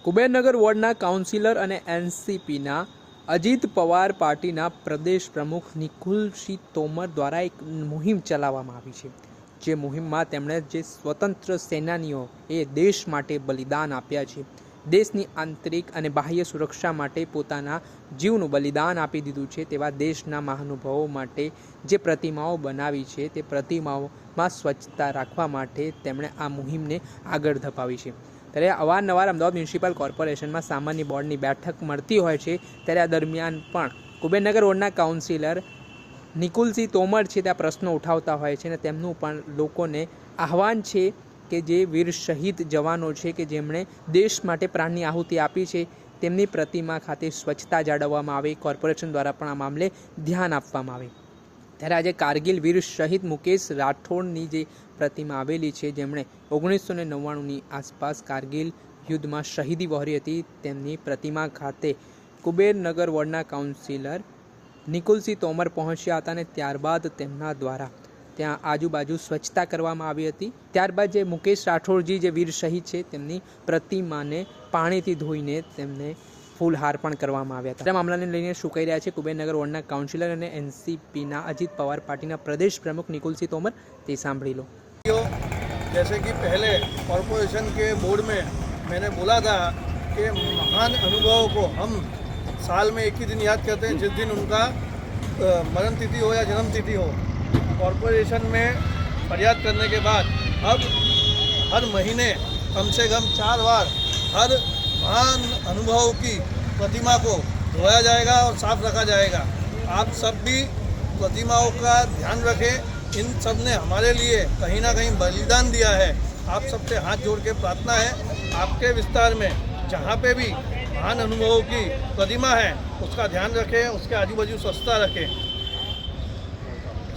Kubernagar વોર્ડના councillor અને એનસીપીના અજીત પવાર પાર્ટીના પ્રદેશ પ્રમુખ નિકુલસિંહ તોમર દ્વારા એક મુહિમ ચલાવવામાં આવી છે, જે મુહિમમાં તેમણે જે સ્વતંત્ર સેનાનીઓએ દેશ માટે બલિદાન આપ્યા છે, દેશની આંતરિક અને બાહ્ય સુરક્ષા માટે પોતાના જીવનું બલિદાન આપી દીધું છે તેવા દેશના મહાનુભાવો માટે જે પ્રતિમાઓ બનાવી છે તે પ્રતિમાઓમાં સ્વચ્છતા રાખવા માટે તેમણે આ મુહિમને આગળ ધપાવી છે। ત્યારે અવારનવાર અમદાવાદ મ્યુનિસિપલ કોર્પોરેશનમાં સામાન્ય બોર્ડની બેઠક મળતી હોય છે, ત્યારે આ દરમિયાન પણ કુબેરનગર વોર્ડના કાઉન્સિલર નિકુલસિંહ તોમર છે ત્યાં પ્રશ્નો ઉઠાવતા હોય છે અને તેમનું પણ લોકોને આહવાન છે કે જે વીર શહીદ જવાનો છે કે જેમણે દેશ માટે પ્રાણની આહુતિ આપી છે તેમની પ્રતિમા ખાતે સ્વચ્છતા જાળવવામાં આવે, કોર્પોરેશન દ્વારા પણ આ મામલે ધ્યાન આપવામાં આવે। ત્યારે આજે કારગિલ વીર શહીદ મુકેશ રાઠોડની જે પ્રતિમા આવેલી છે, જેમણે 1999ની આસપાસ કારગિલ યુદ્ધમાં શહીદી વહોરી હતી, તેમની પ્રતિમા ખાતે કુબેરનગર વોર્ડના કાઉન્સિલર નિકુલસિંહ તોમર પહોંચ્યા હતા અને ત્યારબાદ તેમના દ્વારા ત્યાં આજુબાજુ સ્વચ્છતા કરવામાં આવી હતી। ત્યારબાદ જે મુકેશ રાઠોડજી જે વીર શહીદ છે તેમની પ્રતિમાને પાણીથી ધોઈને તેમને ફૂલહાર પણ કરવામાં આવ્યા હતા। આ મામલાને લઈને શું કહી રહ્યા છે કુબેરનગર વોર્ડના કાઉન્સિલર અને એનસીપીના અજીત पवार पार्टी प्रदेश प्रमुख निकुलसिंह तोमर ते सांभળી लो। जैसे कि पहले कॉरपोरेशन के बोर्ड में मैंने बोला था कि महान अनुभवों को हम साल में एक ही दिन याद करते हैं, जिस दिन उनका मरण तिथि हो या जन्म तिथि हो। कॉरपोरेशन में फरियाद करने के बाद अब हर महीने कम से कम 4 बार हर महान अनुभवों की प्रतिमा को धोया जाएगा और साफ रखा जाएगा। आप सब भी प्रतिमाओं का ध्यान रखें। इन सब ने हमारे लिए कहीं ना कहीं बलिदान दिया है। आप सबसे हाथ जोड़ के प्रार्थना है, आपके विस्तार में जहाँ पे भी महान अनुभवों की प्रतिमा है उसका ध्यान रखें, उसके आजू बाजू स्वच्छता रखें।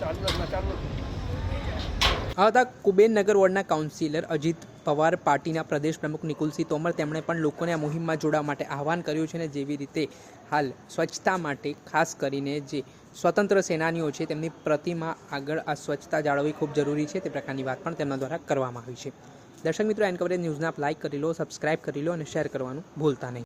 चालू આ હતા કુબેરનગર વોર્ડના કાઉન્સિલર અજીત પવાર પાર્ટીના પ્રદેશ પ્રમુખ નિકુલસિંહ તોમર। તેમણે પણ લોકોને આ મુહિમમાં જોડાવા માટે આહવાન કર્યું છે અને જેવી રીતે હાલ સ્વચ્છતા માટે ખાસ કરીને જે સ્વતંત્ર સેનાનીઓ છે તેમની પ્રતિમા આગળ આ સ્વચ્છતા જાળવવી ખૂબ જરૂરી છે તે પ્રકારની વાત પણ તેમના દ્વારા કરવામાં આવી છે। દર્શક મિત્રો, એન કવરેજ ન્યૂઝને આપ લાઇક કરી લો, સબસ્ક્રાઇબ કરી લો અને શેર કરવાનું ભૂલતા નહીં।